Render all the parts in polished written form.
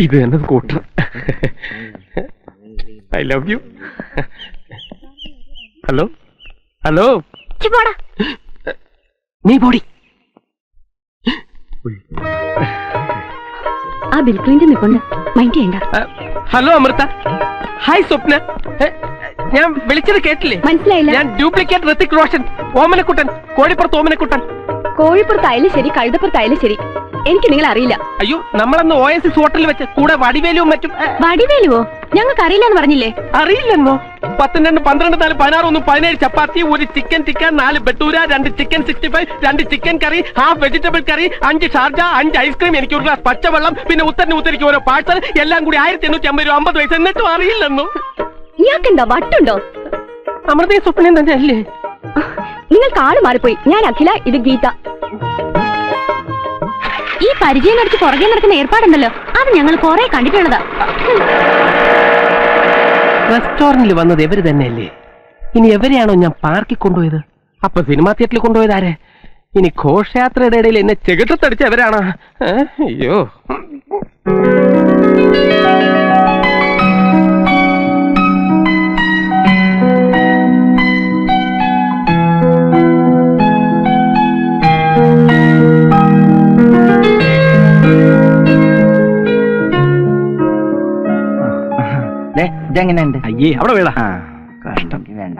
ഇത് തന്നെ scooter. I love you. Hello hello, നീ പോടി. ആ ബിൽ ക്ലിന്റൺ നിൽപ്പുണ്ട്, മൈൻഡ് ചെയ്യണ്ട. ഹലോ അമൃത. ഹായ് സ്വപ്ന. ഞാൻ വിളിച്ചത് കേട്ടില്ലേ? മനസ്സിലായില്ല. ഞാൻ ഡ്യൂപ്ലിക്കേറ്റ് ഋത്തിക് റോഷൻ, ഓമനക്കുട്ടൻ, കോഴിപ്പുറത്ത് ഓമനക്കുട്ടൻ. കോഴിപ്പുറത്തായാലും ശരി, കഴുതപ്പുറത്തായാലും ശരി, എനിക്ക് നിങ്ങൾ അറിയില്ല. അയ്യോ, നമ്മളന്ന് OSS ഹോട്ടലിൽ വെച്ച് കൂടെ വടിവേലുവും മറ്റും. വടിവേലുവോ? ഞങ്ങൾക്ക് അറിയില്ലെന്ന് പറഞ്ഞില്ലേ? അറിയില്ലെന്നോ? 10, 2, 12, 4, 16, 1, 17 chapati, 1 chicken tikka, 4 bhatura, 2 chicken 65, 2 chicken curry, half vegetable curry, 5 Sharjah, 5 ice cream, എനിക്ക് ഒരു ഗ്ലാസ് പച്ചവെള്ളം, പിന്നെ ഉത്തരക്ക് ഓരോ പാഴ്സൽ, എല്ലാം കൂടി 1850 രൂപ, 50 പൈസ. എന്നിട്ടും അറിയില്ലെന്നോ? ഇയാൾക്കെന്താ വട്ടുണ്ടോ? അമൃതയും സ്വപ്നയും തന്നെ അല്ലേ? നിങ്ങൾക്ക് ആള് മാറിപ്പോയി. ഞാൻ അഖില, ഇത് ഗീത. ഈ പരിചയം നടത്തി പുറകെ നടക്കുന്ന ഏർപ്പാടുണ്ടല്ലോ, അത് ഞങ്ങൾ കുറെ കണ്ടിട്ടുള്ളതാ. റെസ്റ്റോറന്റിൽ വന്നത് എവര് തന്നെയല്ലേ? ഇനി എവരെയാണോ ഞാൻ പാർക്കിൽ കൊണ്ടുപോയത്? അപ്പൊ സിനിമാ തിയേറ്ററിൽ കൊണ്ടുപോയത് ആരെ? ഇനി ഘോഷയാത്രയുടെ ഇടയിൽ എന്നെ ചെകിട്ടത്തടിച്ച എവരാണോ? അയ്യോ, ഇതെങ്ങനെയുണ്ട്? അയ്യേ, അവിടെ വേണ്ട. വേണ്ട,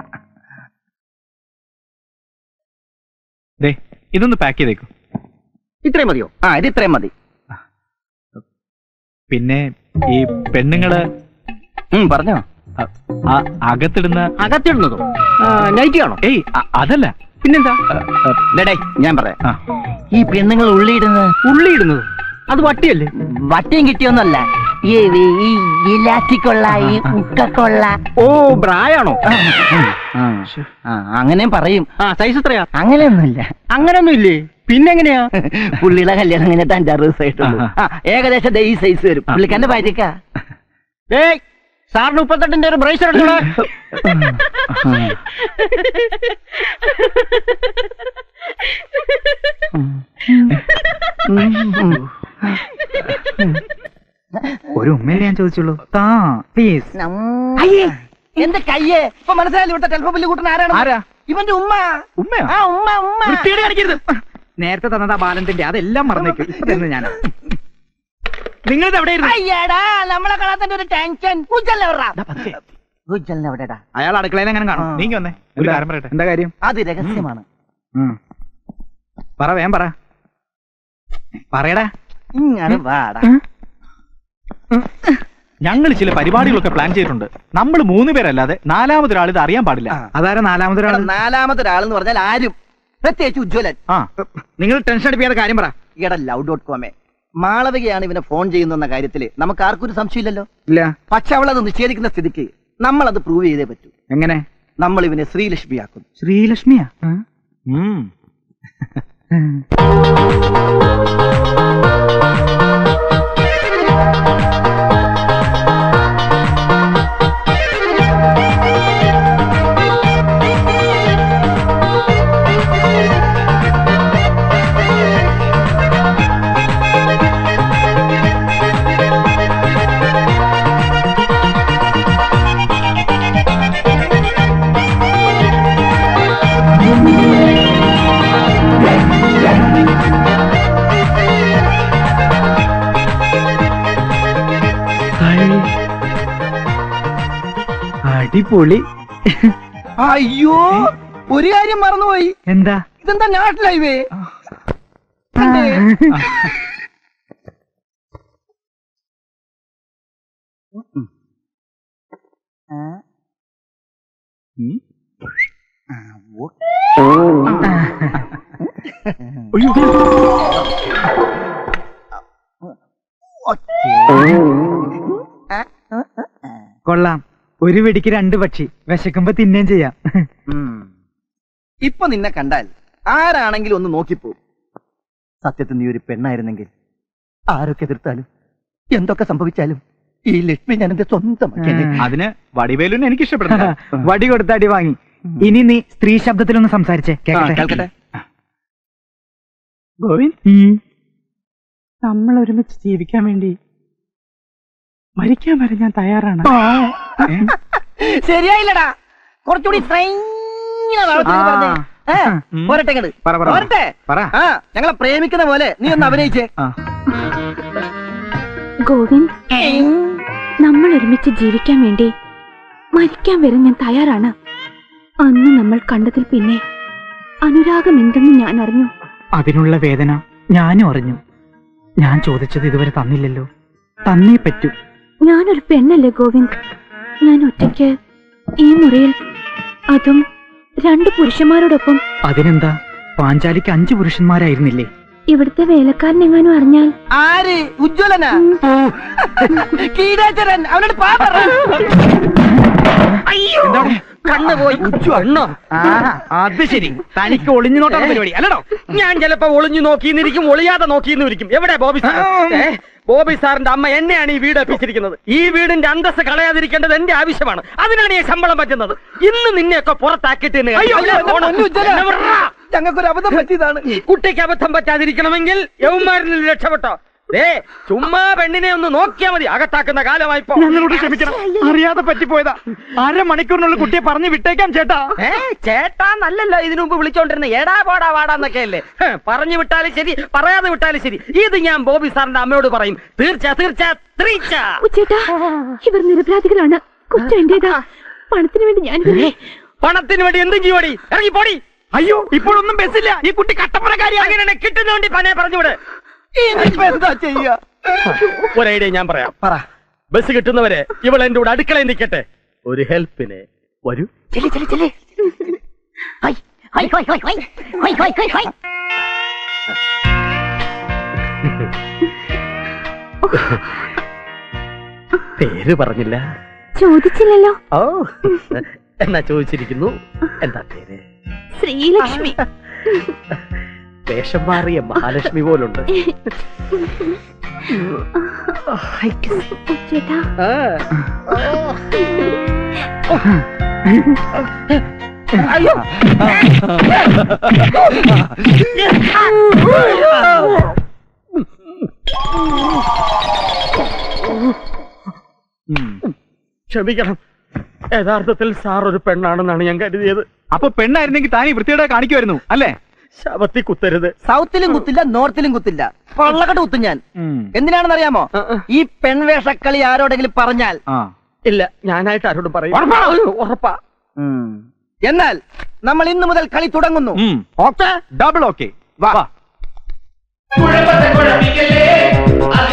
ഇതൊന്ന് പാക്ക് ചെയ്തേക്കും. ഇത്രയും മതിയോ? ഇത് ഇത്രയും മതി. പിന്നെ ഈ പെണ്ണുങ്ങള് പറഞ്ഞോ. അകത്തിടുന്നതോ? നൈറ്റി ആണോ? ഏയ്, അതല്ല. പിന്നെന്താ? ഞാൻ പറയാം. ഈ പെണ്ണുങ്ങൾ ഉള്ളിയിടുന്നത് അത് വട്ടിയല്ലേ? വട്ടിയും കിട്ടിയൊന്നല്ല, ഈ ഇലാസ്റ്റിക്കുള്ള, ഈ ഉക്കൊള്ള. ഓ, ബ്രായാണോ? അങ്ങനെയും പറയും. സൈസ് എത്രയാ? അങ്ങനെയൊന്നുമില്ല. അങ്ങനെയൊന്നും ഇല്ലേ? പിന്നെങ്ങനെയാ? പുള്ളിയുടെ കല്യാണം കഴിഞ്ഞിട്ട് 5-6 ദിവസമായിട്ടുള്ളൂ. ഏകദേശം ഈ സൈസ് വരും. പുള്ളിക്കാരന്റെ ഭാര്യക്കാ. സാറിന് 38-ന്റെ ഒരു ബ്രേസർ എടുത്തോളാം. ഒരു ഉമ്മയെ ഞാൻ ചോദിച്ചുള്ളൂ. പ്ലീസ്. എന്റെ കയ്യേ, ഇപ്പൊ മനസ്സിലായാലും ഇവിടുത്തെ ടെലിഫോൺ ബില്ല് കൂട്ടുന്ന ആരാ? ഇവന്റെ ഉമ്മ. ഉമ്മയോ? ഉമ്മ. നേരത്തെ തന്നതാ ബാലന്തിന്റെ, അതെല്ലാം മറന്നേക്കും. ഇപ്പൊ തന്നെ ഞാൻ. നിങ്ങളിത് എവിടെയായിരുന്നു? അയ്യടാ, നമ്മളെ കാണാത്തന്റെ ഒരു ടെൻഷൻ. എവിടെടാ? അയാൾ അടുക്കളയിൽ എങ്ങനെ കാണും? നീങ്ങി വന്നേ, ഒരു കാര്യം പറയട്ടെ. എന്താ കാര്യം? അത് രഹസ്യമാണ്. പറ, വേഗം പറയടാ. ഇങ്ങനെ വാടാ. ഞങ്ങൾ ചില പരിപാടികളൊക്കെ പ്ലാൻ ചെയ്തിട്ടുണ്ട്. നമ്മൾ 3 പേരല്ലാതെ 4മതൊരാൾ ഇത് അറിയാൻ പാടില്ല. അതാരാ 4മതൊരാൾ? 4മതൊരാളെന്ന് പറഞ്ഞാൽ ആരും, പ്രത്യേകിച്ച് ഉജ്ജ്വലൻ. നിങ്ങൾ ടെൻഷൻ അടിപ്പിക്കാത്ത കാര്യം പറ. ലവ്.com മാളവികയാണ് ഇവനെ ഫോൺ ചെയ്യുന്ന കാര്യത്തില് നമുക്ക് ആർക്കും ഒരു സംശയമില്ലല്ലോ. ഇല്ല. പക്ഷെ അവളത് നിഷേധിക്കുന്ന സ്ഥിതിക്ക് നമ്മൾ അത് പ്രൂവ് ചെയ്തേ പറ്റൂ. എങ്ങനെ? നമ്മൾ ഇവനെ ശ്രീലക്ഷ്മിയാക്കും. ശ്രീലക്ഷ്മിയാ? അടിപൊളി. അയ്യോ, ഒരു കാര്യം മറന്നുപോയി. എന്താ? ഇതെന്താ നാഷണൽ ഹൈവേ? കൊള്ളാം. ഒരു വെടിക്ക് 2 പക്ഷി. വിശക്കുമ്പോ തിന്നേം ചെയ്യാം. ഇപ്പൊ നിന്നെ കണ്ടാൽ ആരാണെങ്കിലും ഒന്ന് നോക്കിപ്പോ. സത്യത്തിൽ നീ ഒരു പെണ്ണായിരുന്നെങ്കിൽ ആരൊക്കെ എതിർത്താലും എന്തൊക്കെ സംഭവിച്ചാലും ഈ ലക്ഷ്മി ഞാൻ എന്റെ സ്വന്തമാക്കി. അതിന് വടിവേലുവിനെ എനിക്ക് ഇഷ്ടപ്പെടുന്നു. വടി കൊടുത്ത അടി വാങ്ങി. ഇനി നീ സ്ത്രീ ശബ്ദത്തിലൊന്ന് സംസാരിച്ചേ, കേൾക്കട്ടെ. കേൾക്കട്ടെ. ഗോവിന്ദ്, നമ്മൾ ഒരുമിച്ച് ജീവിക്കാൻ വേണ്ടി മരിക്കാൻ വരെ ഞാൻ തയ്യാറാണ്. ശരിയായില്ലടാ, കുറച്ചുകൂടി പോരട്ടെ ഇങ്ങട്. പോരട്ടെ. ആ, ഞങ്ങളെ പ്രേമിക്കുന്ന പോലെ നീ ഒന്ന് അഭിനയിച്ചേ. ഗോവിന്ദ്, നമ്മൾ ഒരുമിച്ച് ജീവിക്കാൻ വേണ്ടി മരിക്കാൻ വരെ ഞാൻ തയ്യാറാണ്. അന്ന് നമ്മൾ കണ്ടതിൽ പിന്നെ അനുരാഗം എന്തെന്ന് ഞാൻ അറിഞ്ഞു. അതിനുള്ള വേദന ഞാനും അറിഞ്ഞു. ഞാൻ ചോദിച്ചത് ഇതുവരെ തന്നില്ലല്ലോ, തന്നേ പറ്റൂ. ഞാനൊരു പെണ്ണല്ലേ ഗോവിന്ദ്? ഞാൻ ഒറ്റയ്ക്ക് ഈ മുറിയിൽ, അതും 2 പുരുഷന്മാരോടൊപ്പം. അതിനെന്താ, പാഞ്ചാലിക്ക് 5 പുരുഷന്മാരായിരുന്നില്ലേ? ഇവിടുത്തെ വേലക്കാരനെങ്ങാനും അറിഞ്ഞാൽ. ആര്? ഉജ്ജ്വലനാ? കീടാചരൻ. അവനോട് പാപ്പറ. അയ്യോ, കണ്ണു പോയി. എണ്ണോ? അത് ശരി, തനിക്ക് ഒളിഞ്ഞു നോട്ടാണ് പരിപാടി അല്ലടോ? ഞാൻ ചിലപ്പോ ഒളിഞ്ഞു നോക്കിന്നിരിക്കും, ഒളിയാതെ നോക്കിന്നിരിക്കും. എവിടെ ബോബി സാർ? ബോബി സാറിന്റെ അമ്മ എന്നെയാണ് ഈ വീട് ഏൽപ്പിച്ചിരിക്കുന്നത്. ഈ വീടിന്റെ അന്തസ്സ് കളയാതിരിക്കേണ്ടത് എന്റെ ആവശ്യമാണ്. അതിനാണ് ഈ ശമ്പളം പറ്റുന്നത്. ഇന്ന് നിന്നെയൊക്കെ പുറത്താക്കിയിട്ട് ഞങ്ങൾക്കൊരു അബദ്ധം പറ്റിയതാണ്. കുട്ടിക്ക് അബദ്ധം പറ്റാതിരിക്കണമെങ്കിൽ യൗമാരിൽ നിന്ന് രക്ഷപ്പെട്ടോ. ചുമ്മാ പെണ്ണിനെ ഒന്ന് നോക്കിയാ മതി. അകത്താക്കുന്ന കാലമായിപ്പോ. ഞങ്ങളോട് ക്ഷമിക്കണം, അറിയാതെ പറ്റിപ്പോയതാ. 1/2 മണിക്കൂറിനുള്ള കുട്ടിയെ പറഞ്ഞു വിട്ടേക്കാം ചേട്ടാ. ചേട്ടാന്നല്ലല്ലോ ഇതിനു മുമ്പ് വിളിച്ചോണ്ടിരുന്ന. എടാ പോടാ വാടാന്നൊക്കെ അല്ലേ. പറഞ്ഞു വിട്ടാലും ശരി, പറയാതെ വിട്ടാലും ശരി, ഇത് ഞാൻ ബോബി സാറിന്റെ അമ്മയോട് പറയും. തീർച്ച. ചേട്ടാ, ഇവർ നിരപരാധികളാണ്. കുറ്റം എന്റേതാ. പണത്തിന് വേണ്ടി ഞാൻ. പണത്തിന് വേണ്ടി എന്തും ജീവടി. ഇറങ്ങി പോടി. അയ്യോ, ഇപ്പോഴൊന്നും ബസ്സില്ല. ഈ കുട്ടി കട്ടപ്പുറക്കാരി. അങ്ങനെ കിട്ടുന്ന വേണ്ടി പനെ പറഞ്ഞുവിടെ. എന്താ ചെയ്യാ? ഒരു ഐഡിയ ഞാൻ പറയാം. പറ. ബസ് കിട്ടുന്നവരെ ഇവൾ എന്റെ കൂടെ അടുക്കളയിൽ നിൽക്കട്ടെ. ഒരു ഹെൽപ്പിന് വരൂ. പേര് പറഞ്ഞില്ല. ചോദിച്ചില്ലല്ലോ. ഓ, എന്നാ ചോദിച്ചിരിക്കുന്നു. എന്താ പേര്? ശ്രീലക്ഷ്മി. വേഷം മാറിയ മഹാലക്ഷ്മി പോലുണ്ട്. ചേട്ടാ, അയ്യോ, ക്ഷമിക്കണം. യഥാർത്ഥത്തിൽ സാർ ഒരു പെണ്ണാണെന്നാണ് ഞാൻ കരുതിയത്. അപ്പൊ പെണ്ണായിരുന്നെങ്കിൽ താനീ വൃത്തിയുടെ കാണിക്കുമായിരുന്നു അല്ലേ? ശവത്തി കുത്തരുത്. സൗത്തിലും കുത്തില്ല, നോർത്തിലും കുത്തില്ല, പള്ളക്കട്ട് കുത്തും ഞാൻ. എന്തിനാണെന്ന് അറിയാമോ? ഈ പെൺവേഷക്കളി ആരോടെങ്കിലും പറഞ്ഞാൽ. ഇല്ല, ഞാനായിട്ട് ആരോടും പറയും. ഉറപ്പാ. എന്നാൽ നമ്മൾ ഇന്നു മുതൽ കളി തുടങ്ങുന്നു. Double okay. വാ. കുഴപ്പത്തെ കുഴപ്പിക്കല്ലേ, അത്